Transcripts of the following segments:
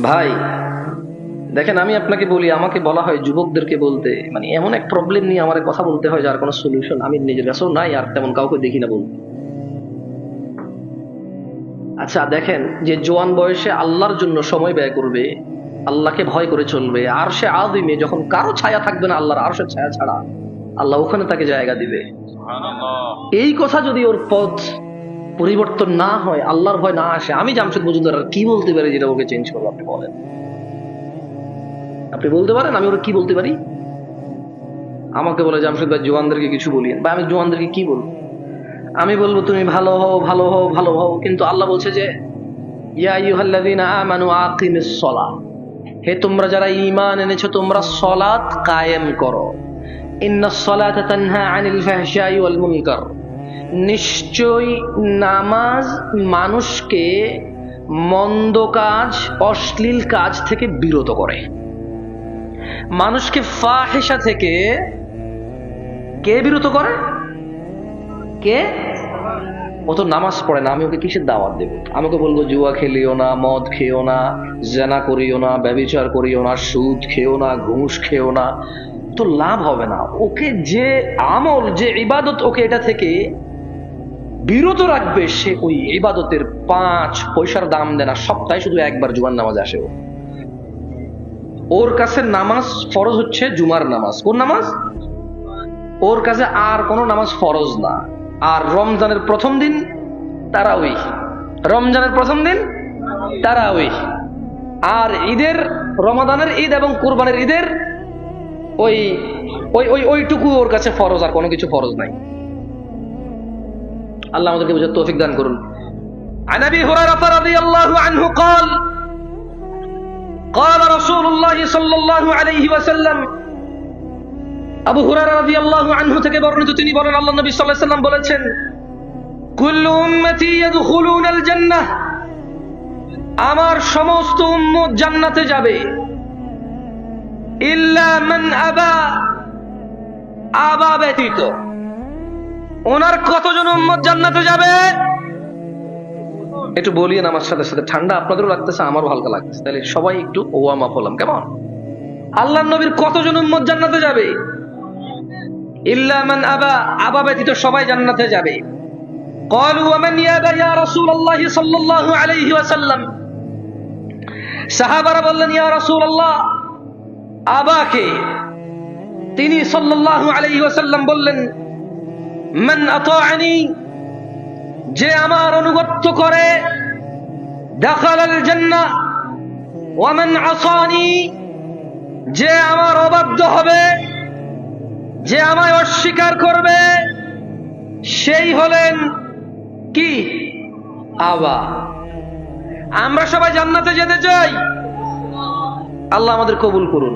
ভাই দেখেন, আমি আপনাকে বলি, আমাকে বলা হয় যুবকদেরকে বলতে, মানে এমন এক প্রবলেম নিয়ে আমার কথা বলতে হয় যার কোনো সলিউশন আমি নিজের কাছেও নাই, আর তেমন কাউকে দেখি না বলতে। আচ্ছা দেখেন, যে জোয়ান বয়সে আল্লাহর জন্য সময় ব্যয় করবে, আল্লাহকে ভয় করে চলবে, আর সে আযিমে যখন কারো ছায়া থাকবে না আল্লাহর আরশের ছায়া ছাড়া, আল্লাহ ওখানে তাকে জায়গা দিবে। এই কথা যদি ওর পথ পরিবর্তন না হয়, আল্লাহর ভয় না আসে, আমি জামশেদ মজুমদার আর কি বলতে পারি যেটা ওকে চেঞ্জ করবো? আপনি বলেন, আপনি বলতে পারেন আমি ওরা কি বলতে পারি? আমাকে বলে জামশেদ ভাই জোয়ানদেরকে কিছু বলিয়েন, বা আমি জোয়ানদেরকে কি বলবো? আমি বলবো তুমি ভালো হও, ভালো হও, ভালো হও, কিন্তু আল্লাহ বলছে যে ইয়া আইয়ুহাল্লাযীনা আমানু আকিমিস সালাহ, হে তোমরা যারা ঈমান এনেছো তোমরা সালাত কায়েম করো। ইন্নাস সালাতা তানহা আনিল ফাহশাই ওয়াল মুনকার, নিশ্চয়ই নামাজ মানুষকে মন্দ কাজ, অশ্লীল কাজ থেকে বিরত করে, মানুষকে ফাহিশা থেকে কে বিরত করে? কে? ও তো নামাজ পড়ে না, আমি ওকে কিসের দাওয়াত দেব? আমাকে বলবো জুয়া খেলিও না, মদ খেও না, জেনা করিও না, ব্যভিচার করিও না, সুদ খেও না, ঘুষ খেও না, তো লাভ হবে না। ওকে যে আমল, যে ইবাদত ওকে এটা থেকে বিরত রাখবে, সে ওই ইবাদতের 5 পয়সার দাম দেয় না। সপ্তাহে শুধু একবার জুমার নামাজ আসে। ওর কাছে নামাজ ফরজ হচ্ছে জুমার নামাজ। কোন নামাজ? ওর কাছে আর কোনো নামাজ ফরজ না। আর রমজানের প্রথম দিন তারাউই, রমজানের প্রথম দিন তারাউই, আর ঈদের, রমাদানের ঈদ এবং কুরবানির ঈদের ওই ওই ওই ওইটুকু ওর কাছে ফরজ, আর কোনো কিছু ফরজ নাই। আল্লাহ আমাদেরকে বুঝার তৌফিক দান করুন। عن ابي هريره رضي الله عنه قال قال رسول الله صلى الله عليه وسلم, আবু হুরায়রা রাদিয়াল্লাহু আনহু থেকে বর্ণিত, তিনি বলেন আল্লাহ নবী সাল্লাল্লাহু আলাইহি ওয়াসাল্লাম বলেছেন, কুল্লু উম্মতি ইয়াদখুলুনাল জান্নাহ, আমার সমস্ত উম্মত জান্নাতে যাবে, ইল্লা মান আবা, আবা ব্যতীত। ওনার কতজন উম্মত জান্নাতে যাবে? একটু বলিয়েন আমার সাথে সাথে, ঠান্ডা আপনাদেরও লাগতেছে, আমারও হালকা লাগতেছে, তাহলে সবাই একটু ওয়ার্ম আপ হলাম, কেমন? আল্লাহর নবীর কতজন উম্মত জান্নাতে যাবে? ইল্লা মান আবা, আবা ব্যতীত সবাই জান্নাতে যাবে। ক্বালু ওয়া মান ইয়াবা ইয়া রাসূলুল্লাহ সাল্লাল্লাহু আলাইহি ওয়াসাল্লাম, সাহাবারা বললেন ইয়া রাসূলুল্লাহ, আবাকে? তিনি সাল্লাল্লাহু আলাইহি ওয়াসাল্লাম বললেন, মান আতাআনি, যে আমার অনুগত্য করে, দাখালাল জান্নাহ, ওয়া মান আসানি, যে আমার অবাধ্য হবে, যে আমায় অস্বীকার করবে, সেই হলেন কি? আবা। আমরা সবাই জান্নাতে যেতে চাই, আল্লাহ আমাদের কবুল করুন।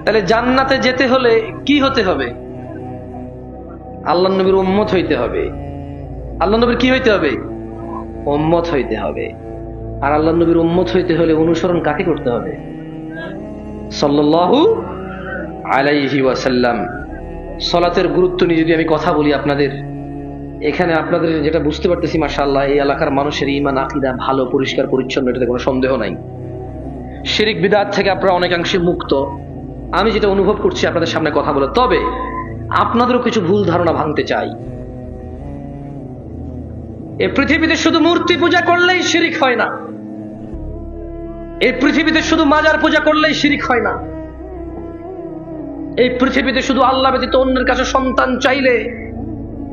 তাহলে জান্নাতে যেতে হলে কি হতে হবে? আল্লাহর নবীর উম্মত হইতে হবে। আল্লাহর নবীর কি হইতে হবে? উম্মত হইতে হবে। আর আল্লাহর নবীর উম্মত হইতে হলে অনুসরণ কাকে করতে হবে? সাল্লাল্লাহু আলাইহি ওয়াসাল্লাম। সালাতের গুরুত্ব নিয়ে যদি আমি কথা বলি আপনাদের, এখানে আপনাদের যেটা বুঝতে পারতেছি, মাশাআল্লাহ, এই এলাকার মানুষের ঈমান আকীদা ভালো, পরিষ্কার পরিচ্ছন্ন, এটাতে কোনো সন্দেহ নাই। শিরক বিদআত থেকে আপনারা অনেকাংশে মুক্ত, আমি যেটা অনুভব করছি আপনাদের সামনে কথা বলে। তবে আপনাদেরও কিছু ভুল ধারণা ভাঙতে চাই। এই পৃথিবীতে শুধু মূর্তি পূজা করলেই শিরিক হয় না, এই পৃথিবীতে শুধু মাজার পূজা করলেই শিরিক হয় না, এই পৃথিবীতে শুধু আল্লাহ ব্যতীত অন্যের কাছে সন্তান চাইলে,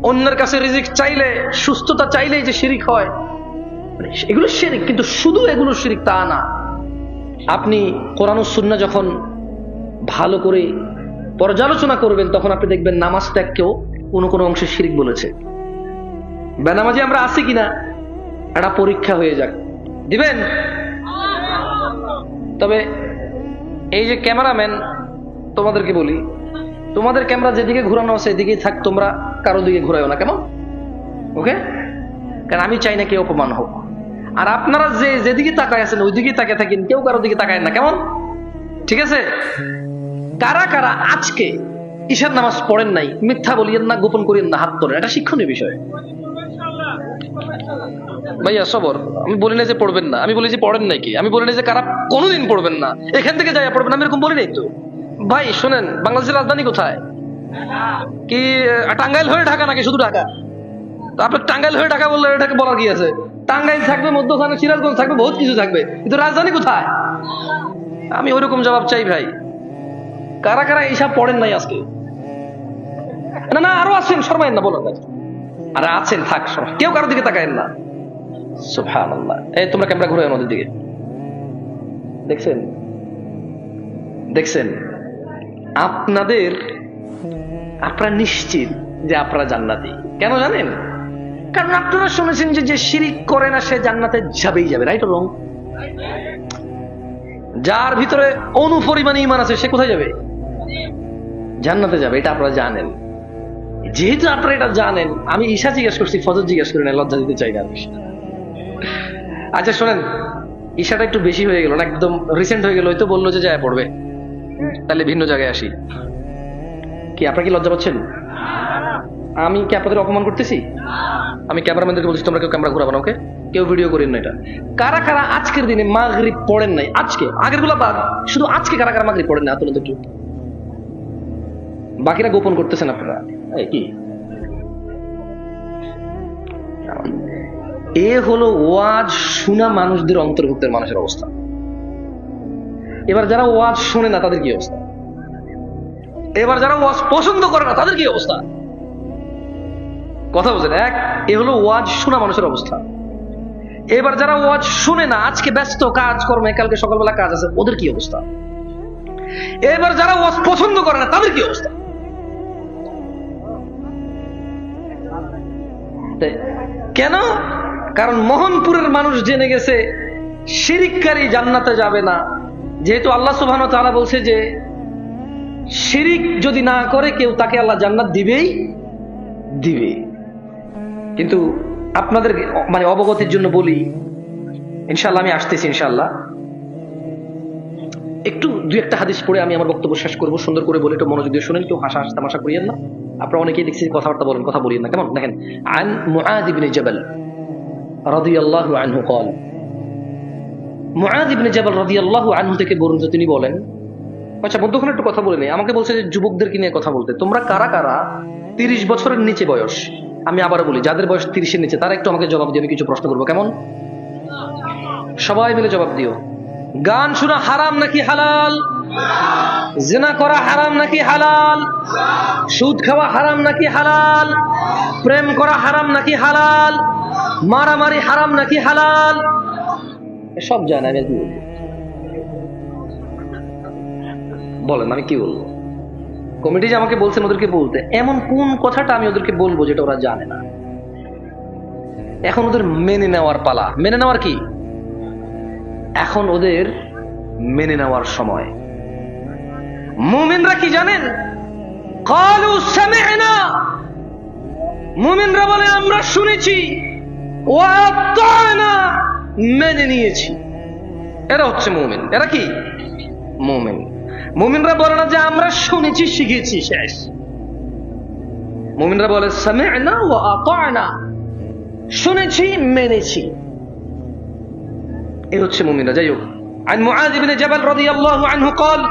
অন্যের কাছে রিজিক চাইলে, সুস্থতা চাইলেই যে শিরিক হয়, এগুলো শিরিক। কিন্তু শুধু এগুলো শিরিক তা না। আপনি কোরআন ও সুন্নাহ যখন ভালো করে পর্যালোচনা করবেন, তখন আপনি দেখবেন নামাজ ত্যাগকেও কোনো কোনো অংশে শিরিক বলেছে। বেনামাজি আমরা আছি কিনা একটা পরীক্ষা হয়ে যাক, দিবেন? তবে এই যে ক্যামেরাম্যান, তোমাদেরকে বলি, তোমাদের ক্যামেরা যেদিকে ঘুরানো আছে এদিকেই থাক, তোমরা কারো দিকে ঘুরাইও না, কেমন? ওকে? কারণ আমি চাই না কেউ অপমান হোক। আর আপনারা যেদিকে তাকায় আছেন ওই দিকে তাকিয়ে থাকেন, কেউ কারো দিকে তাকায় না, কেমন? ঠিক আছে? কারা কারা আজকে ঈশার নামাজ পড়েন নাই, মিথ্যা বলিয়েন না, গোপন করিয়েন না, হাত তোলেন, এটা শিক্ষণীয় বিষয়। ভাইয়া সবর, আমি বলি না যে পড়বেন না, আমি বলি যে পড়েন নাকি, আমি বলি না যে কারা কোনোদিন পড়বেন না, এখান থেকে যাইয়া পড়বেন, আমি এরকম বলি নাই তো। ভাই শোনেন, বাংলাদেশের রাজধানী কোথায়? কি টাঙ্গাইল হয়ে ঢাকা নাকি শুধু ঢাকা? তো আপনি টাঙ্গাইল হয়ে ঢাকা বললে এটাকে বলার কি আছে? টাঙ্গাইল থাকবে, মধ্যখানে সিরাজগঞ্জ থাকবে, বহুত কিছু থাকবে, কিন্তু রাজধানী কোথায়? আমি ওইরকম জবাব চাই ভাই। কারা কারা এইসব পড়েন নাই আজকে? না না, আরো আছেন, শর্মায়েন না, বলেন না। আরে আছেন, থাক, কেউ কারোর দিকে তাকায়েন না। সুবহানাল্লাহ। এই তোমরা ক্যামেরা ঘুরে আমাদের দিকে, দেখছেন দেখছেন আপনারা নিশ্চিত যে আপনারা জান্নাতি। কেন জানেন? কারণ আপনারা শুনেছেন যে যে শিরিক করে না সে জান্নাতে যাবেই যাবে, রাইট অর রং? যার ভিতরে অনুপরিমাণ ঈমান আছে সে কোথায় যাবে? জান্নাতে যাবে, এটা আপনারা জানেন। যেহেতু আপনারা এটা জানেন, আমি ঈশা জিজ্ঞেস করছি, ফজর জিজ্ঞেস করি না, লজ্জা দিতে চাই না। আচ্ছা শোনেন, ঈশাটা একটু বেশি হয়ে গেল না, একদম রিসেন্ট হয়ে গেল, হয়তো বললো যে যায় পড়বে, তাহলে ভিন্ন জায়গায় আসি। কি আপনারা কি লজ্জা পাচ্ছেন? আমি কি আপনাদের অপমান করতেছি? আমি ক্যামেরাম্যানদেরকে বলছি তোমরা কেউ ক্যামেরা ঘুরাবো না, ওকে? কেউ ভিডিও করেন না এটা। কারা কারা আজকের দিনে মাগরিব পড়েন নাই? আজকে, আগের গুলা বাদ, শুধু আজকে কারা কারা মাগরিব পড়েন না? তুলে একটু, বাকিরা গোপন করতেছেন আপনারা। কি এ হলো ওয়াজ শোনা মানুষদের অন্তর্ভুক্তের মানুষের অবস্থা। এবার যারা ওয়াজ শোনে না তাদের কি অবস্থা? এবার যারা ওয়াজ পছন্দ করে না তাদের কি অবস্থা? কথা বলছেন? এ হলো ওয়াজ শোনা মানুষের অবস্থা। এবার যারা ওয়াজ শুনে না, আজকে ব্যস্ত কাজ কর্মে, কালকে সকালবেলা কাজ আছে, ওদের কি অবস্থা? এবার যারা ওয়াজ পছন্দ করে না তাদের কি অবস্থা? কেন? কারণ মোহনপুরের মানুষ জেনে গেছে শিরিককারী জান্নাতে যাবে না। যেহেতু আল্লাহ সুবহানাহু ওয়া তাআলা বলছে যে শিরিক যদি না করে কেউ, তাকে আল্লাহ জান্নাত দিবেই দিবে। কিন্তু আপনাদের মানে অবগতির জন্য বলি, ইনশাআল্লাহ আমি আসতেছি, ইনশাআল্লাহ একটু দুই একটা হাদিস পড়ে আমি আমার বক্তব্য শেষ করবো। সুন্দর করে বলে একটু মনোযোগ দিয়ে শুনেন, কেউ হাসা তামাশা করিয়েন না। আপনারা অনেকেই দেখছি কথাবার্তা বলেন, কথা বলিয়েন না, কেমন? দেখেন, আন মুআয ইবনে জাবাল রাদিয়াল্লাহু আনহু قال, মুআয ইবনে জাবাল রাদিয়াল্লাহু আনহু থেকে বর্ণিত, তিনি বলেন, আচ্ছা মধ্যখানে একটু কথা বলে নেই, আমাকে বলছে যে যুবকদেরকে নিয়ে কথা বলতে, তোমরা কারা কারা 30 বছরের নিচে বয়স? আমি আবারও বলি, যাদের বয়স 30-এর নিচে তারা একটু আমাকে জবাব দিও, আমি কিছু প্রশ্ন করবো, কেমন? সবাই মিলে জবাব দিও। গান শোনা হারাম নাকি হালাল? জিনা করা হারাম নাকি হালাল? সুদ খাওয়া হারাম নাকি হালাল? প্রেম করা হারাম নাকি হালাল? মারামারি হারাম নাকি হালাল? সব জানে, আমি কি বলবো? বলেন, আমি কি বলবো? কমিটি যে আমাকে বলছেন ওদেরকে বলতে, এমন কোন কথাটা আমি ওদেরকে বলবো যেটা ওরা জানে না? এখন ওদের মেনে নেওয়ার পালা। মেনে নেওয়ার কি? এখন ওদের মেনে নেওয়ার সময়। মুমিনরা কি জানেন? ক্বালু সামি'না, মুমিনরা বলে আমরা শুনেছি, ওয়া আতা'না, মেনে নিয়েছি। এরা হচ্ছে মুমিন। এরা কি? মুমিন। মুমিনরা বলে না যে আমরা শুনেছি শিখেছি শেষ। মুমিনরা বলে সামি'না ওয়া আতা'না, শুনেছি মেনেছি। এই হচ্ছে মুমিনরা। যাই হোক, عن معاذ بن جبل رضي الله عنه قال,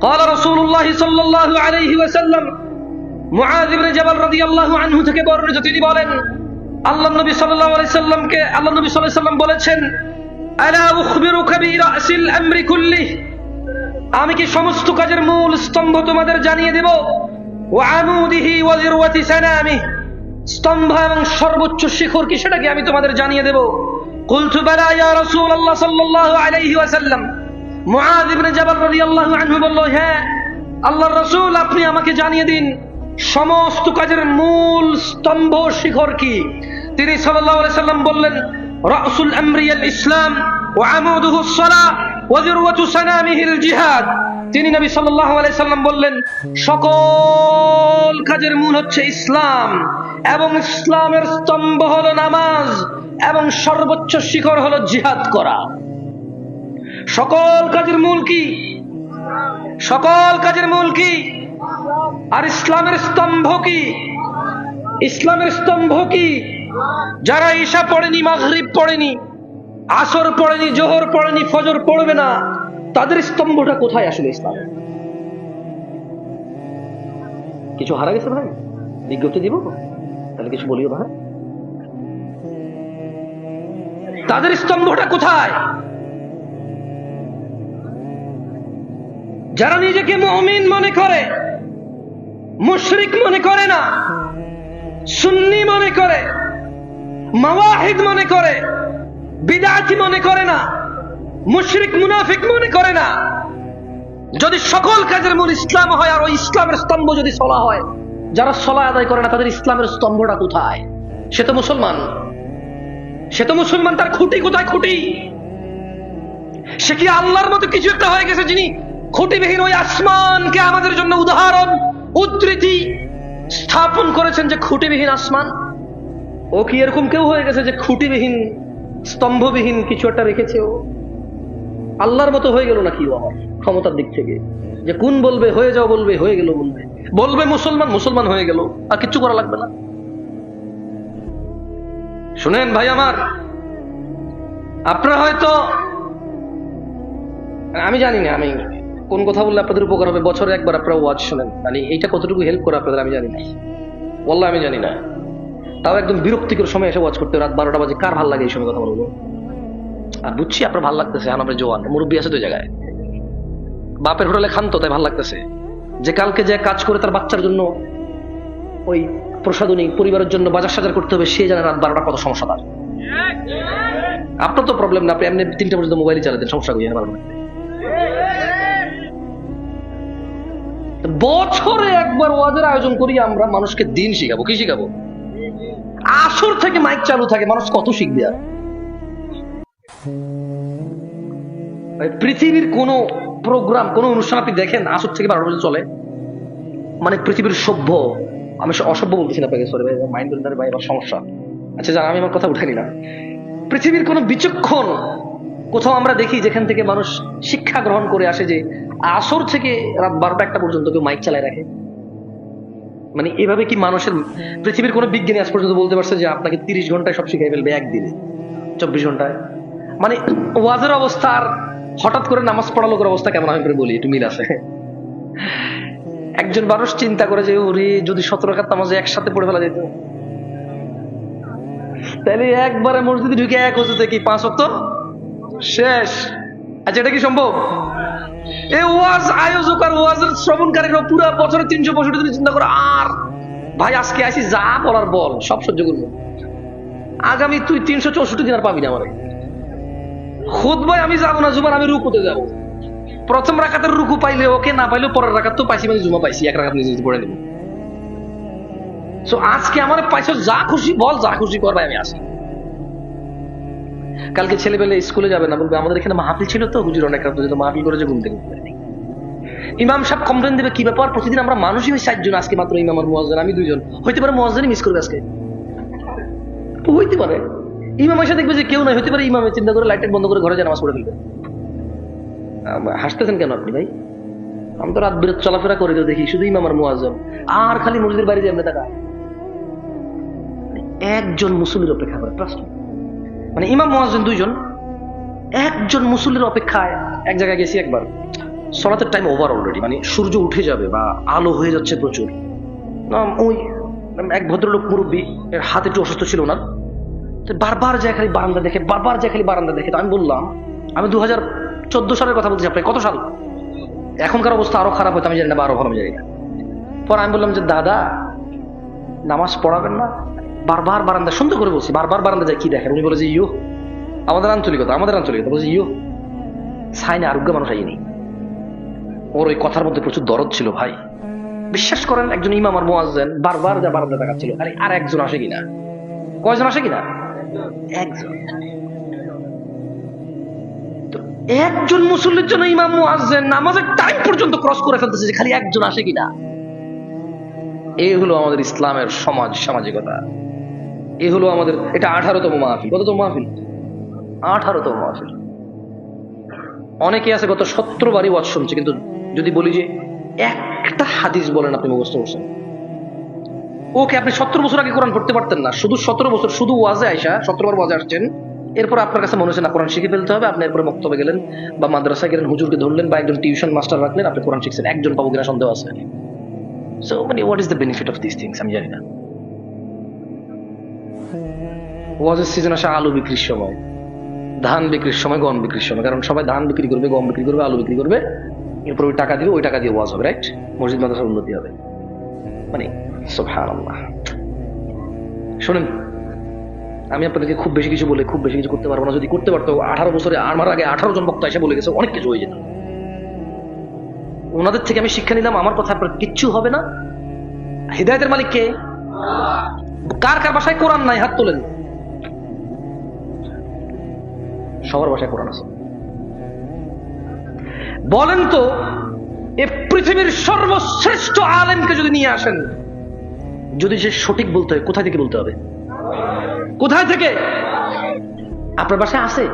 قال رسول الله صلى الله عليه وسلم, মুআয ইবনে জাবাল রাদিয়াল্লাহু আনহু থেকে বর্ণিত, তিনি বলেন, আল্লাহর নবী সাল্লাল্লাহু আলাইহি সাল্লামকে, আল্লাহর নবী সাল্লাল্লাহু আলাইহি সাল্লাম বলেছেন, আলা উখবিরুকা বিরাসিল আমরি কুল্লিহ, আমি কি সমস্ত কাজের মূল স্তম্ভ তোমাদের জানিয়ে দেব? ওয়া আমুদিহি ওয়া যিরওয়াতি সানামিহি, স্তম্ভ এবং সর্বোচ্চ শিখর কি সেটা কি আমি তোমাদের জানিয়ে দেব? কুলতু বালা ইয়া রাসূলুল্লাহ সাল্লাল্লাহু আলাইহি ওয়াসাল্লাম, মুআয ইবনে জাবাল রাদিয়াল্লাহু আনহু বলল, হ্যাঁ আল্লাহর রাসূল, আপনি আমাকে জানিয়ে দিন সমস্ত কাজের মূল স্তম্ভ শিখর কি? তিনি সাল্লাল্লাহু আলাইহি সাল্লাম বললেন, রাসুল আমরি আল ইসলাম ওয়া আমুদুহু আস-সালাহ ওয়া যিরওয়াতু সানামিহি আল জিহাদ। তিনি নবী সাল্লাল্লাহু আলাইহি সাল্লাম বললেন, সকল কাজের মূল হচ্ছে ইসলাম, এবং ইসলামের স্তম্ভ হলো নামাজ, এবং সর্বোচ্চ শিখর হলো জিহাদ করা। সকল কাজের মূল কি? সকল কাজের মূল কি? আর ইসলামের স্তম্ভ কি? ইসলামের স্তম্ভ কি? যারা ঈশা পড়েনি, মাগরিব পড়েনি, আসর পড়েনি, জোহর পড়েনি, ফজর পড়বে না, তাদের স্তম্ভটা কোথায় আসলে ইসলাম? কিছু হারা গেছে ভাই? বিজ্ঞপ্তি দিব তাহলে কিছু বলিও ভাই, তাদের স্তম্ভটা কোথায়? যারা নিজেকে মুমিন মনে করে, মুশরিক মনে করে না, সুন্নি মনে করে, মাওয়াহিদ মনে করে, বিদআতি মনে করে না, মুশরিক মুনাফিক মনে করে না, যদি সকল কাজের মূল ইসলাম হয় আর ওই ইসলামের স্তম্ভ যদি সলা হয়, যারা সলা আদায় করে না তাদের ইসলামের স্তম্ভটা কোথায়? সে তো মুসলমান, সে তো মুসলমান, তার খুঁটি কোথায়? খুঁটি সে কি আল্লাহর মতো কিছু একটা হয়ে গেছে যিনি খুঁটিবিহীন ওই আসমানকে আমাদের জন্য উদাহরণ উদ্ধৃতি স্থাপন করেছেন যে খুঁটিবিহীন আসমান? ও কি এরকম কেউ হয়ে গেছে যে খুঁটিবিহীন স্তম্ভবিহীন কিছু একটা রেখেছে? ও আল্লাহর মতো হয়ে গেল নাকি ও আমার ক্ষমতার দিক থেকে? যে কোন বলবে হয়ে যাও, বলবে হয়ে গেল, বলবে মুসলমান, মুসলমান হয়ে গেল, আর কিচ্ছু করা লাগবে না। শুনেন ভাই আমার, আপনারা হয়তো, আমি জানি না আমি কোন কথা বললে আপনাদের উপকার হবে, বছরে একবার আপনারা ওয়াজ শোনেন, মানে এইটা কতটুকু হেল্প করে আপনাদের আমি জানি না, ওয়াল্লাহ আমি জানি না। তাও একদম বিরক্তিকর সময় এসে ওয়াজ করতে, রাত 12টা বাজে, কার ভাল লাগে এই সময় কথা বলবো? আর বুঝছি আপনার ভাল লাগতেছে, আমরা জোয়ান মুরব্বী আছে তো জায়গায়, বাপের হোটেলে খান তো তাই ভাল লাগতেছে, যে কালকে যে কাজ করে তার বাচ্চার জন্য ওই প্রসাদনী পরিবারের জন্য বাজার সাজার করতে হবে, সে জানে রাত 12টা কত সমস্যা তার। আপনার তো প্রবলেম না, আপনি এমনি 3টা পর্যন্ত মোবাইলই চালাতেন, সমস্যা কই? বছরে একবার ওয়াজের আয়োজন করি আমরা, মানুষকে দিন শিখাবো। কি শিখাবো? আসর থেকে মাইক চালু থাকে, মানুষ কত শিখবে? আর পৃথিবীর কোন প্রোগ্রাম, কোন অনুষ্ঠান আপনি দেখেন আসর থেকে 12টা পর্যন্ত চলে? মানে পৃথিবীর সভ্য, আমি অসভ্য বলতেছি না আপনাকে, সরি ভাই, মাইন্ড বুঝতে ভাই আমার সমস্যা। আচ্ছা জান, আমি আমার কথা উঠাইনি না। পৃথিবীর কোন বিচক্ষণ কোথাও আমরা দেখি যেখান থেকে মানুষ শিক্ষা গ্রহণ করে আসে যে আসর থেকে রাত 12টা 1টা পর্যন্ত কেউ মাইক চালায় রাখে? মানে এভাবে কি মানুষের, পৃথিবীর কোন বিজ্ঞানী আজ পর্যন্ত বলতে পারছে যে আপনাকে 30 ঘন্টায় সব শিখাই ফেলবে একদিনে, 24 ঘন্টায়? মানে ওয়াজের অবস্থা আর হঠাৎ করে নামাজ পড়া লোকের অবস্থা কেমন আমি বলি, একটু মিল আছে। একজন মানুষ চিন্তা করে যে ওরে যদি 17 রাকাত নামাজ একসাথে পড়ে ফেলা যেত, তাহলে একবারে মসজিদে ঢুকে এক ওযুতে কি 5 ওয়াক্ত শেষ। আচ্ছা এটা কি সম্ভব? এই ওয়াজ আয়োজক আর ওয়াজের শ্রবণকারীরা পুরো বছরে 365 দিন চিন্তা করে, আর ভাই আজকে আসি যা বলার বল, সব সহ্য করবো, আগামী তুই 364 দিন আর পাবি না আমারে। খুতবায় আমি যাবো না, জুমার আমি রুকুতে যাবো, প্রথম রাকাতের রুকু পাইলে ওকে, না পাইলে পরের রাকাত তো পাইছি, মানে জুমা পাইছি, এক রাকাত নিজে পড়ে নেব। সো আজকে আমার পাইছো, যা খুশি বল, যা খুশি কর ভাই, আমি আসি। কালকে ছেলেবেলে স্কুলে যাবে না, বলবে আমাদের এখানে মাহফিল ছিল তো হুজুর, অনেক রাত পর্যন্ত মাহফিল করেছে, ঘুম থেকে ইমাম সাহেব কমপ্লেন দেবে, কি ব্যাপার প্রতিদিন আমরা মানুষই হই 7 জন, আজকে মাত্র ইমাম আর মুয়াজ্জিন আমি 2 জন, হইতে পারে মুয়াজ্জিনই মিস করবে আজকে, হইতে পারে ইমাম এসে দেখবে যে কেউ নাই, হইতে পারে ইমামে চিন্তা করে লাইট বন্ধ করে ঘরে যায় নামাজ পড়ে ফেলবে। হাসতেছেন কেন আপনি ভাই? আমি তো রাত বিরত চলাফেরা করি তো দেখি শুধু ইমাম আর মুয়াজ্জিন, আর খালি মসজিদের বাইরে যাই আমরা টাকা, একজন মুসল্লির অপেক্ষা করে, মানে ইমাম মুয়াজ্জিন 2 জন, একজন মুসল্লির অপেক্ষায়। এক জায়গায় গেছি একবার, সলাতের টাইম ওভার অলরেডি, মানে সূর্য উঠে যাবে বা আলো হয়ে যাচ্ছে প্রচুর, ওই এক ভদ্রলোক মুরব্বী, এর হাত একটু অসুস্থ ছিল ওনার, বারবার যায় খালি বারান্দা দেখে, বারবার যায় খালি বারান্দা দেখে। তো আমি বললাম, আমি 2014 সালের কথা বলছি, আপনার কত সাল? এখনকার অবস্থা আরো খারাপ হতো আমি জানি না, বা আরো ভালো আমি জানি না। পরে আমি বললাম যে দাদা নামাজ পড়াবেন না? বারবার বারান্দা, সুন্দর করে বলছি, বারবার বারান্দা যায় কি দেখেন? উনি বলে যে ইয়ো, আমাদের আঞ্চলিকতা বলছে ইয়ো, সাইনে আরোগ্য মানুষ আইনি। ওর ওই কথার মধ্যে প্রচুর দরদ ছিল ভাই, বিশ্বাস করেন। একজন ইমাম আর মুয়াজ্জিন বারবার যা বারান্দা দেখাচ্ছিল, আরে আর একজন আসে কিনা? কয়জন আসে কিনা? একজন। একজন মুসল্লির জন্য ইমাম মুয়াজ্জিন নামাজের টাইম পর্যন্ত ক্রস করে ফেলতেছে যে খালি একজন আসে কিনা। এই হলো আমাদের ইসলামের সামাজিকতা, এই হলো আমাদের, এটা 18তম মাহফিল। কততম মাহফিল? 18তম মাহফিল। অনেকে আছে গত 17 বারই ওয়াজ শুনছে, কিন্তু যদি বলি যে একটা হাদিস বলেন আপনি মুখস্থ করছেন, ওকে আপনি 70 বছর আগে কোরআন পড়তে পারতেন না, শুধু 17 বছর শুধু ওয়াজে আইসা 17 বার ওয়াজে আসছেন, এরপর আপনার কাছে মনে হচ্ছে না কোরআন শিখে ফেলতে হবে, আপনি এরপরে মক্তবে গেলেন বা মাদ্রাসায় গেলেন, হুজুরকে ধরলেন বা একজন টিউশন মাস্টার রাখলেন, আপনি কোরআন শিখছেন, একজন পাবো কিনা সন্দেহ আছে। সো মানে what is the benefit of this things, আমি জানি না। ওয়াজের সিজন আসে আলু বিক্রির সময়, ধান বিক্রির সময়, গম বিক্রির সময়, কারণ সবাই ধান বিক্রি করবে, গম বিক্রি করবে, আলু বিক্রি করবে, এরপর ওই টাকা দিবে, ওই টাকা দিয়ে ওয়াজ হবে, রাইট? মসজিদ মাদ্রাসার উন্নতি হবে। মানে সুবহানাল্লাহ। শোনেন, আমি আপনাদেরকে খুব বেশি কিছু বলে খুব বেশি কিছু করতে পারবো না। যদি করতে পারতো 18 বছরে আমার আগে 18 জন বক্তা এসে বলে গেছে, অনেক কিছু হয়ে যেত। ওনাদের থেকে আমি শিক্ষা নিলাম, আমার কথা আপনার কিচ্ছু হবে না। হিদায়াতের মালিক কে? কার কার বাসায় কোরআন নাই হাত তোলেন। সবার বাসায় কোরআন আছে। বলেন তো, এ পৃথিবীর সর্বশ্রেষ্ঠ আলেমকে যদি নিয়ে আসেন, যদি সে সঠিক বলতে হয়, কোথায় থেকে বলতে হবে? কোথায় থেকে? আপনার বাসায় আছে?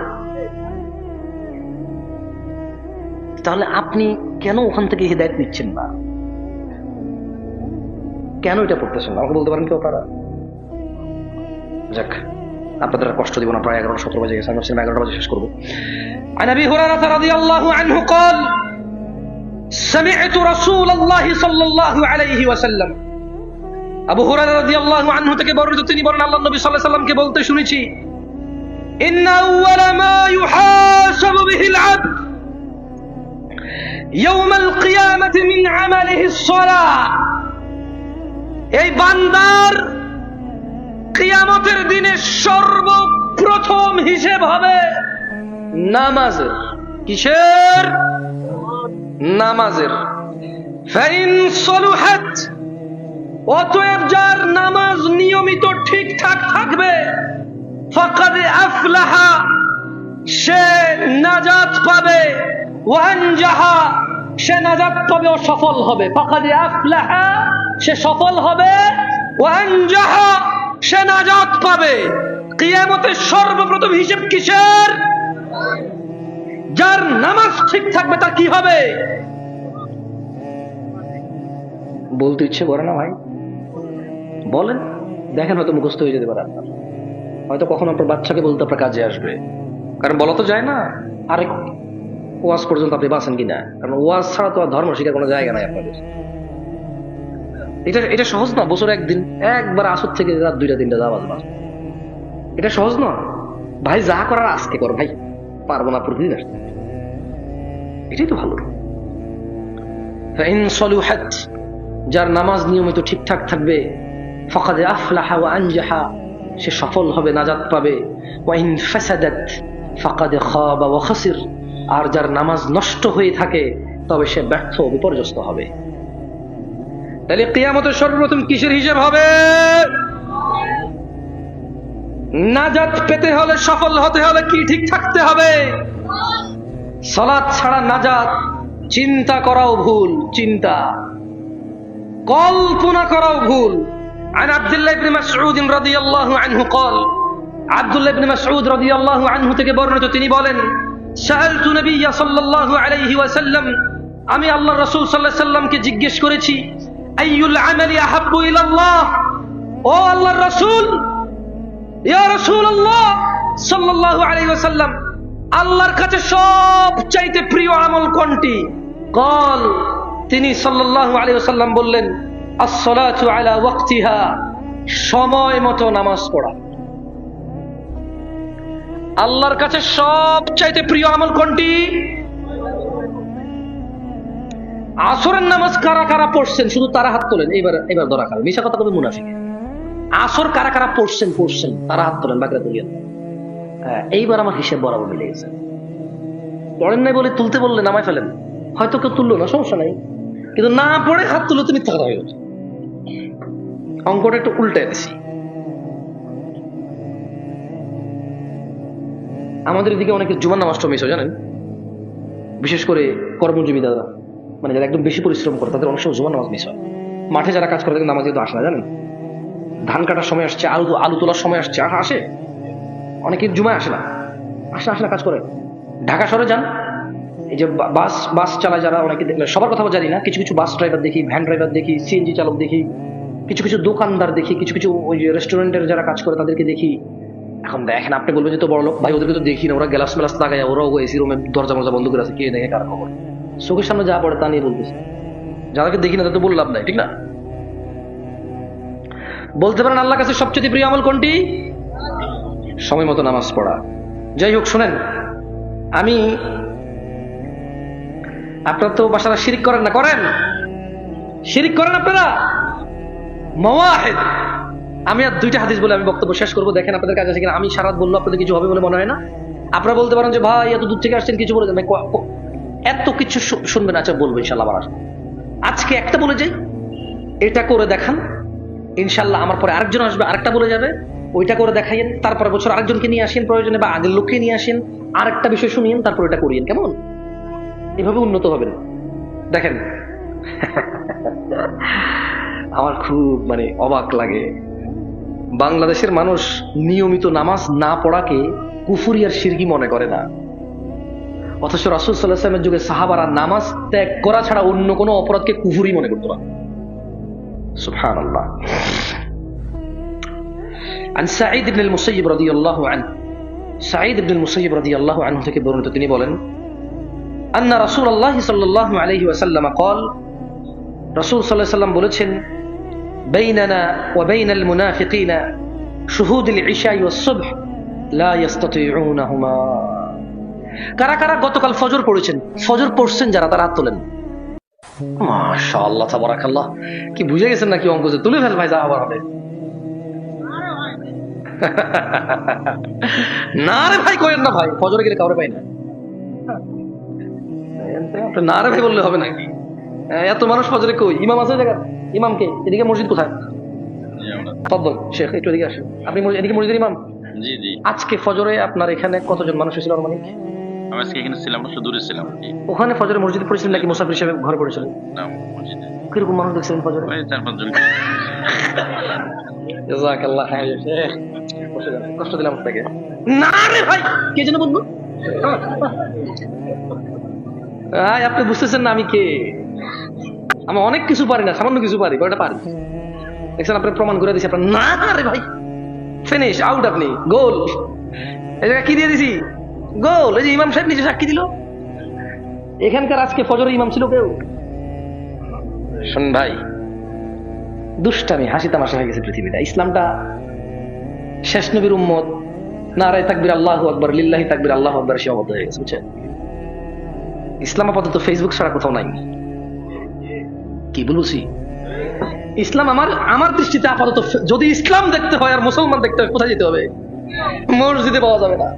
তাহলে আপনি কেন ওখান থেকে হিদায়াত নিচ্ছেন না? কেন এটা পড়তেছেন না? আমাকে বলতে পারেন কি আপনারা? যাক, আপনাদের কষ্ট দিব না, প্রায় 11-17 বাজে গেছে, আমি 11টা বাজে শেষ করবো। عن ابي هريره رضي الله عنه قال سمعت رسول الله صلى الله عليه وسلم, আবু হুরায়রা রাদিয়াল্লাহু আনহু থেকে বর্ণিত, তিনি বলেন আল্লাহর নবী সাল্লাল্লাহু আলাইহি ওয়াসাল্লামকে বলতে শুনেছি, ইন্না আউওয়ালা মা ইউহাসাবু বিহিল আবদ ইয়াউমাল কিয়ামাতি মিন আমালিহি আস-সালাহ, এই বান্দার কিয়ামতের দিনে সর্বপ্রথম হিসেব হবে নামাজের। কিসের? নামাজের। ফাইন সলুহাত, অতএব যার নামাজ নিয়মিত ঠিকঠাক থাকবে, ফাকাদ আফলাহা, সে নাজাত পাবে, ওয়া আনজাহা, সে নাজাত পাবে ও সফল হবে। ফাকাদ আফলাহা, সে সফল হবে, ওয়া আনজাহা, সে নাজাত পাবে। কিয়ামতের সর্বপ্রথম হিসাব কিসের? যার নামাজ ঠিক থাকবে তার কি হবে? বলতে ইচ্ছে করে না ভাই? বলেন, দেখেন হয়তো মুখস্থ হয়ে যেতে পারে আপনার, হয়তো কখনো আপনার বাচ্চাকে বলতে আপনার কাজে আসবে, কারণ বলা তো যায় না আরেক ওয়াজ পর্যন্ত আপনি বাঁচেন কিনা, কারণ ওয়াজ ছাড়া তো আর ধর্ম শিখার কোনো জায়গা নাই আপনাদের। এটা সহজ না, বছর একদিন একবার আসর থেকে রাত 2টা-3টা আওয়াজ বাজ, এটা সহজ না ভাই। যা করার আজকে কর ভাই, পারবো না প্রতিদিন আসতে, এটাই তো ভালো। ফাইন সলুহাত, যার নামাজ নিয়মিত ঠিকঠাক থাকবে, ফাকাদ আফলাহা ওয়া আনজাহা, সে সফল হবে, নাজাত পাবে। ওয়া ইন ফাসাদাত ফাকাদ খাবা ওয়া খাসির, আর যার নামাজ নষ্ট হয়ে থাকে তবে সে ব্যর্থ, বিপর্যস্ত হবে। তাহলে কিয়ামতের সর্বপ্রথম কিসের হিসাব হবে? নাজাত পেতে হলে, সফল হতে হলে কি ঠিক থাকতে হবে? সালাত ছাড়া নাজাত চিন্তা করাও ভুল, চিন্তা কল্পনা করাও ভুল। عن عبد الله بن مسعود رضي الله عنه قال, আব্দুল্লাহ ইবনে মাসউদ রাদিয়াল্লাহু আনহু থেকে বর্ণিত, তিনি বলেন, সাআলতু নবিয়্যা সাল্লাল্লাহু আলাইহি ওয়াসাল্লাম, আমি আল্লাহর রাসূল সাল্লাল্লাহু আলাইহি ওয়াসাল্লামকে জিজ্ঞেস করেছি, আইয়ুল আমালি আহাব্বু ইলাল্লাহ, ও আল্লাহর রাসূল, ইয়া রাসূলুল্লাহ সাল্লাল্লাহু আলাইহি ওয়াসাল্লাম, আল্লাহর কাছে সবচাইতে প্রিয় আমল কোনটি? কল, তিনি সাল্লাল্লাহু আলাইহি ওয়াসাল্লাম বললেন, আস-সালাতু আলা ওয়াক্তিহা, সময় মতো নামাজ পড়া। আল্লাহর কাছে সবচাইতে প্রিয় আমল কোনটি? আসরের নামাজ কারা কারা পড়ছেন শুধু তারা হাত তোলেন। এবার ধরা খাবে, মিশা কথা কবে মুনাফিক। আসর কারা কারা পড়ছেন তারা হাত তোলেন, বাকিরা তুলিয়েন। হ্যাঁ, এইবার আমার হিসেব বরাবর মিলে গেছে। পড়েন নাই বলে তুলতে বললে নামায় ফেলেন, হয়তো কেউ তুললো না, সমস্যা নাই, কিন্তু না পড়ে হাত তুলো তুমি থাকা হয়ে গেছে। অঙ্কটা একটু উল্টে দিছি। আমাদের এদিকে অনেকে জুমার নামাজটা মিস হয় জানেন, বিশেষ করে কর্মজীবী দাদা, মানে যারা একদম বেশি পরিশ্রম করে তাদের অনেক সময় জুমার নামাজ মিস হয়। মাঠে যারা কাজ করে তাদের নামাজ কিন্তু আসে না জানেন। ধান কাটার সময় আসছে, আলু তোলার সময় আসছে, আসে, অনেকে জুমায় আসে না, কাজ করে। ঢাকা শহরে যান, এই যে বাস চালায় যারা, অনেকে দেখলে, সবার কথা জানি না, কিছু কিছু বাস ড্রাইভার দেখি, ভ্যান ড্রাইভার দেখি, সিএনজি চালক দেখি, কিছু কিছু দোকানদার দেখি, কিছু কিছু ওই যে রেস্টুরেন্টের যারা কাজ করে তাদেরকে দেখি। এখন দেখেন, আপনি বলবেন যে তো বড় লোক, ভাই ওদেরকে তো দেখি না, ওরা গ্লাস মেলাস লাগায়, ওরাও এসি রুমে দরজা মরজা বন্ধ করে আছে, কে দেখে কার খবর। চোখের সামনে যা পড়ে তা নিয়ে বলতেছে, যাদেরকে দেখি না তাদের বললাম নাই, ঠিক না? বলতে পারেন আল্লাহর কাছে সবচেয়ে প্রিয় আমল কোনটি? সময় মতো নামাজ পড়া। যাই হোক, শোনেন, আমি আপনারা তো বাসারা শিরিক করেন না? করেন, শিরিক করেন আপনারা? মাওয়াহিদ। আমি আর দুইটা হাদিস বলে আমি বক্তব্য শেষ করবো। দেখেন আপনাদের কাছে আছে কিনা। আমি সারাত বললো আপনাদের কিছু হবে বলে মনে হয় না। আপনারা বলতে পারেন যে ভাই এত দূর থেকে আসছেন, কিছু বলে যাবেন, এত কিছু শুনবেন। আচ্ছা বলবো ইনশাল্লাহ। আবার আজকে একটা বলে যাই, এটা করে দেখান, ইনশাল্লাহ আমার পরে আরেকজন আসবে, আরেকটা বলে যাবে, ওইটা করে দেখাইয়েন, তারপরে বছর আরেকজনকে নিয়ে আসেন প্রয়োজনে, বা আগের লোককে নিয়ে আসেন, আরেকটা বিষয় শুনিয়েন, তারপর এটা করিয়েন। কেমন? এভাবে উন্নত হবেন। দেখেন আমার খুব অবাক লাগে, বাংলাদেশের মানুষ নিয়মিত নামাজ না পড়াকে কুফরি আর শিরকি মনে করে না, অথচ রাসূল সাল্লাল্লাহু আলাইহি ওয়াসাল্লামের যুগে সাহাবারা নামাজ ত্যাগ করা ছাড়া অন্য কোনো অপরাধকে কুফরি মনে করতো না। সুবহানাল্লাহ। عن سعيد بن المسيب رضي الله عنه، سعيد بن المسيب رضي الله عنه থেকে বর্ণিত, তিনি বলেন أن رسول الله صلى الله عليه وسلم قال، রাসূল সাল্লাল্লাহু আলাইহি ওয়াসাল্লাম বলেছেন, بيننا وبين المنافقين شهود العشاء والصبح لا يستطيعونهما। কারা কারা গতকাল ফজর পড়েছেন? ফজর পড়ছেন যারা, তারা হাত তোলেন। মাশাআল্লাহ তাবারাকাল্লাহ। কি বুঝে গেছেন নাকি অঙ্ক যে তুলে ফেল ভাই, যা আবার হবে না রে ভাই, করেন না ভাই, ফজরে গেলে কাউরে পাই না। না রে ভাই বললে হবে নাকি? এত মানুষ ফজরে কই? ইমাম আছে জায়গা? ইমামকে এদিকে মসজিদ কোথায়? তদ্দল শেখ, একটু এদিকে আসেন। আপনি এদিকে মসজিদের ইমাম? জি জি। আজকে ফজরে আপনার এখানে কতজন মানুষ ছিল? আমি আজকে এখানে ছিলাম না, শুধু ছিলাম। ওখানে ফজরে মসজিদে পড়েছিলেন নাকি মুসাফির হিসেবে ঘরে পড়েছিলেন? না, মসজিদে। কিরকম মানুষ দেখছিলেন ফজরে? ওই 4-5 জন। জাযাকাল্লাহ খাইর শেখ, কষ্ট দিলাম আপনাকে। না রে ভাই, কে যেন বলবো? আপনি বুঝতেছেন না আমি কে? আমি অনেক কিছু পারি না, সামান্য কিছু পারি, ওটা পারি। দেখছেন, আপনি প্রমাণ করে দিয়েছি। আপনার না রে ভাই, ফিনিশ, আউট, আপনি গোল। এই জায়গা কি দিয়ে দিছি? গোল। এই যে ইমাম সাহেব নিজে সাক্ষী দিল। এখানকার আজকে ফজরের ইমাম ছিল কেউ? শোন ভাই, দুষ্টামি হাসি তামাশা হয়ে গেছে পৃথিবীটা। ইসলামটা শেষ নবীর উম্মত, নারায়ে তাকবীর আল্লাহু আকবার, লিল্লাহি তাকবীর আল্লাহু আকবার সীমাবদ্ধ হয়ে গেছে, বুঝছেন? ইসলাম আপাতত ফেসবুক ছাড়া কোথাও নাই। কি বলছি? ইসলাম আমার দৃষ্টিতে আপাতত, যদি ইসলাম দেখতে হয় আর মুসলমান দেখতে হয়, কোথায় যেতে হবে? মসজিদে পাওয়া যাবে না।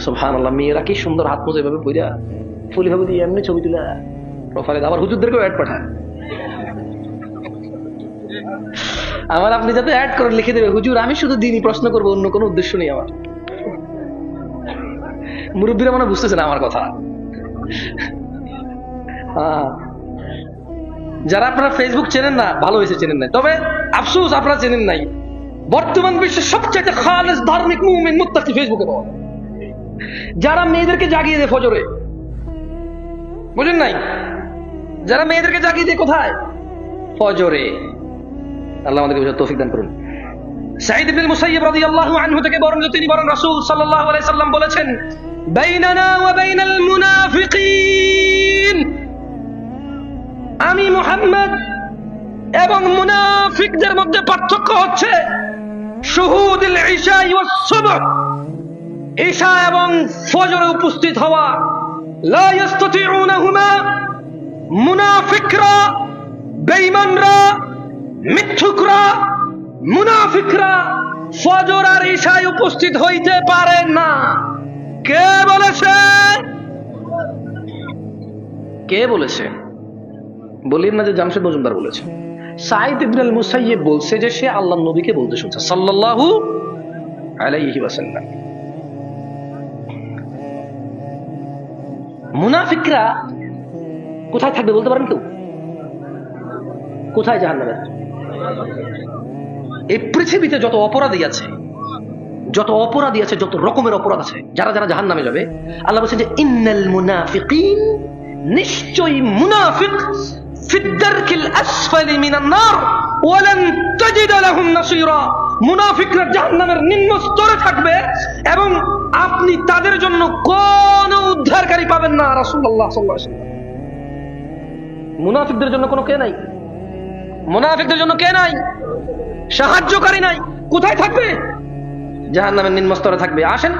সুবহানাল্লাহ। মেয়েরা কি সুন্দর হাত মোজা এভাবে পইরা ফুলি ভাবে দিয়ে এমনি ছবি তুলে প্রোফাইলে, আবার হুজুরদেরকেও অ্যাড পাঠায়। আমার আপনি যাতে অ্যাড করে লিখে দেবে, হুজুর আমি শুধু দিনই প্রশ্ন করবো, অন্য কোনো উদ্দেশ্য নেই আমার। মুরব্বীরা মনে বুঝতেছে না আমার কথা। যারা আপনারা ফেসবুক চেনেন না, ভালো হয়েছে চেনেন নাই, তবে আফসোস আপনারা চেনেন নাই। বর্তমান বিশ্বের সবচেয়ে খালেস ধার্মিক মুমিন মুত্তাকি ফেসবুকে পাওয়া যায়। যারা মেয়েদেরকে জাগিয়ে দেয় ফজরে, বুঝেন নাই? যারা মেয়েদেরকে জাগিয়ে দেয় কোথায়? ফজরে। আল্লাহ আমাদেরকে বুঝার তৌফিক দান করুন। সাঈদ ইবনে মুসাইয়্যিব রাদিয়াল্লাহু আনহু থেকে বর্ণিত, তিনি বলেন রাসূল সাল্লাল্লাহু আলাইহি সাল্লাম বলেছেন, বাইনানা ওয়া বাইনাল মুনাফিকিন, আমি মুহাম্মদ এবং মুনাফিকদের মধ্যে পার্থক্য হচ্ছে শুহুদুল ইশা ওয়াস সুবহ, ঈশা এবং ফজরে উপস্থিত হওয়া। লা ইস্তাতিউনাহুমা, মুনাফিকরা, বেঈমানরা, মিথ্যুকরা, মুনাফিকরা ফজর আর ঈশায় উপস্থিত হইতে পারে না। কে বলেছে? কে বলেছে? বলিন না যে জামশেদ মজুমদার বলেছে। সাঈদ ইবনে আল মুসাইয়্যিব বলছে যে সে আল্লাহর নবীকে বলতে শুনছে সাল্লাল্লাহু আলাইহি ওয়াসাল্লাম। মুনাফিকরা কোথায় থাকবে বলতে পারেন কেউ? কোথায় জাহান্নামে? এই পৃথিবীতে যত অপরাধী আছে, যত রকমের অপরাধ আছে, যারা যারা জাহান্নামে যাবে, আল্লাহ বলছেন যে ইন্নাল মুনাফিকিন, নিশ্চয়ই মুনাফিক, ফিদ্দারকিল আসফালি মিনান নার ওয়া লান তাজিদ লাহুম নাসীরা। মুনাফিকরা জাহান্নামের নিম্ন স্তরে থাকবে এবং আপনি তাদের জন্য কোন উদ্ধারকারী পাবেন না। রাসূলুল্লাহ সাল্লাল্লাহু আলাইহি ওয়াসাল্লাম। মুনাফিকদের জন্য কোনো কে নাই, মুনাফিকদের জন্য কে নাই, সাহায্যকারী নাই। কোথায় থাকবে? জাহান্নামের নিম্ন স্তরে থাকবে। আসেন,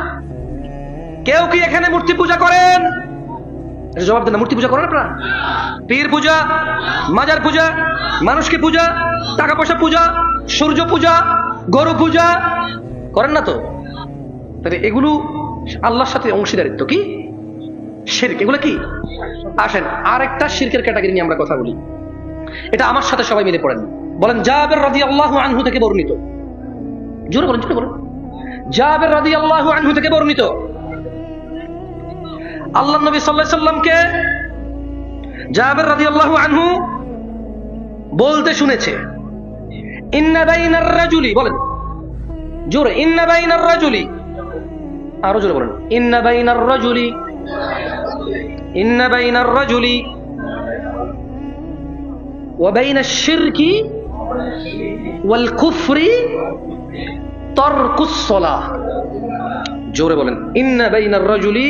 কেউ কি এখানে মূর্তি পূজা করেন? জবাব দেন। মূর্তি পূজা করেন আপনারা? পীর পূজা, মাজার পূজা, মানুষকে পূজা, টাকা পয়সা পূজা, সূর্য পূজা, গরু পূজা করেন না তো? তাহলে এগুলো আল্লাহর সাথে অংশীদারিত্ব, কি শিরক, এগুলো কি? আসেন আরেকটা শিরকের ক্যাটাগরি নিয়ে আমরা কথা বলি। এটা আমার সাথে সবাই মিলে পড়েন। বলেন জাবের রাদিয়াল্লাহু আনহু থেকে বর্ণিত। জোরে বলেন, জোরে বলেন। জাবের রাদিয়াল্লাহু আনহু থেকে বর্ণিত, আল্লাহর নবী সাল্লাল্লাহু আলাইহি সাল্লামকে জাবের রাদিয়াল্লাহু আনহু বলতে শুনেছে, ইন্না বাইনার রাজুলি, বলেন জোরে, ইন্না বাইনার রাজুলি, আরো জোরে বলেন, ইন্না বাইনার রাজুলি, ইন্না বাইনার রাজুলি ওয়া বাইনাশ শিরকি ওয়াল কুফরি তারকুস সালাহ। জোরে বলেন, ইন্না বাইনার রাজুলি,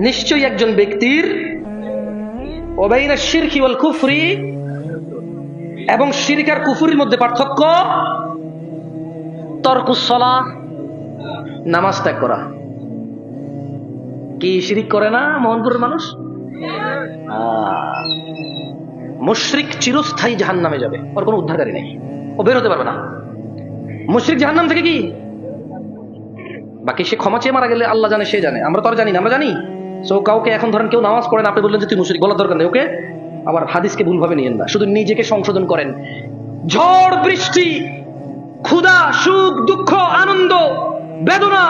নিশ্চয়ই একজন ব্যক্তির, ওয়া বাইনাশ শিরকি ওয়াল কুফরি, এবং শিরক আর কুফরির মধ্যে পার্থক্য, তারকুস সালাহ, নামাজ ত্যাগ করা। কি শিরিক করে না মোহনপুরের মানুষ? মুশরিক চিরস্থায়ী জাহান্নামে যাবে, ওর কোনো উদ্ধারকারী নেই, ও বের হতে পারবে না। মুশরিক জাহান্নাম থেকে কি বাকি সে ক্ষমা চেয়ে মারা গেলে আল্লাহ জানে, সে জানে, আমরা তো আর জানি না। আমরা জানি সো কাউকে এখন ধরেন কেউ নামাজ পড়েন, আপনি বললেন যে তুই মুশরিক, বলার দরকার নেই। ওকে আবার হাদিসকে ভুলভাবে নিয়েন না, শুধু নিজেকে সংশোধন করেন। ঝড় বৃষ্টি, ক্ষুধা, সুখ, দুঃখ, আনন্দ, বেদনা,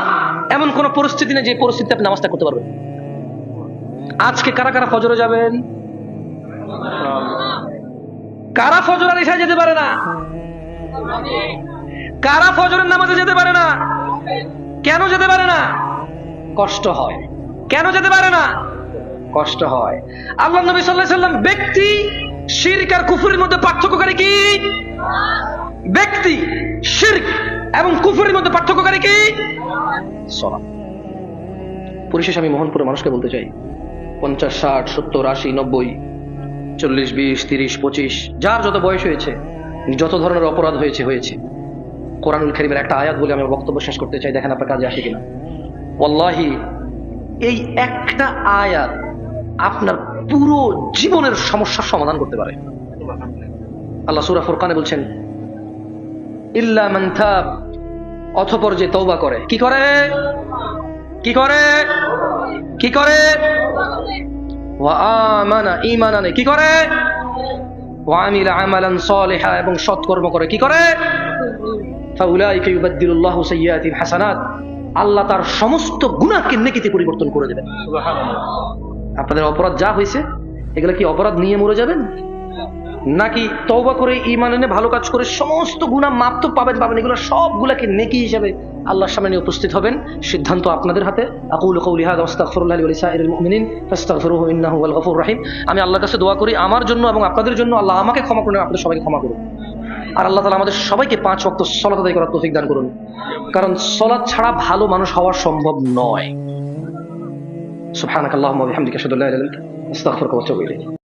এমন কোন পরিস্থিতি নেই যে পরিস্থিতিতে আপনি নামাজটা করতে পারবেন। আজকে কারা কারা ফজরে যাবেন? কারা ফজর আর ইশায় যেতে পারে না? কারা ফজরের নামাজে যেতে পারে না? কেন যেতে পারে না? কষ্ট হয়। কেন যেতে পারে না? কষ্ট হয়। আল্লাহ নবী সাল্লাল্লাহু আলাইহি সাল্লাম ব্যক্তি শিরক আর কুফরের মধ্যে পার্থক্যকারী কি? ব্যক্তি শিরক এবং কুফরের মধ্যে পার্থক্যকারী কি? সালাত। পরিশেষে আমি মোহনপুরের মানুষকে বলতে চাই, 50, 60, 70, 80, 90, 40, 20, 30, 25, যার যত বয়স হয়েছে, যত ধরনের অপরাধ হয়েছে হয়েছে, কোরআনুল কারীমের একটা আয়াত বলে আমি বক্তব্য শেষ করতে চাই, দেখেন আপনার কাজে আসে কিনা। ওয়াল্লাহি এই একটা আয়াত আপনার পুরো জীবনের সমস্যার সমাধান করতে পারে। আল্লাহ সূরা ফুরকানে বলছেন, ইল্লা মান তাব, অতঃপর যে তওবা করে। কি করে? কি করে? কি করে? ওয়া আমানা, ঈমান আনে। কি করে? ওয়া আমিলা আমালান সালিহা, এবং সৎকর্ম করে। কি করে? ফাউলাইকা ইউবাদদিলুল্লাহু সাইয়্যাতিহিম হাসানাত, আল্লাহ তার সমস্ত গুনাহকে নেকিতে পরিবর্তন করে দেবেন। আপনাদের অপরাধ যা হয়েছে, এগুলা কি অপরাধ নিয়ে মরে যাবেন? নাকি তওবা করে ঈমান এনে ভালো কাজ করে সমস্ত গুনাহ মাপ তো পাবেন, এগুলো সবগুলাকে নেকি হিসেবে আল্লাহর সামনে নিয়ে উপস্থিত হবেন? সিদ্ধান্ত আপনাদের হাতে। আকুলু কওলি হাযা ওয়াস্তাগফিরুল্লাহ লি ওয়া লিসাইরিল মুমিনিন ফাস্তাগফিরুহু ইন্নাহু হুয়াল গফুরুর রহিম। আমি আল্লাহর কাছে দোয়া করি আমার জন্য এবং আপনাদের জন্য, আল্লাহ আমাকে ক্ষমা করুন, আপনাদের সবাইকে ক্ষমা করুন। আর আল্লাহ তাআলা আমাদের সবাইকে 5 ওয়াক্ত সালাত আদায় করার তৌফিক দান করুন, কারণ সালাত ছাড়া ভালো মানুষ হওয়া সম্ভব নয়। সুবহানাকাল্লাহুম্মা ওয়া বিহামদিকা আশহাদু আল্লা ইলাহা ইল্লা আনতা আস্তাগফিরুকা ওয়া আতুবু ইলাইক।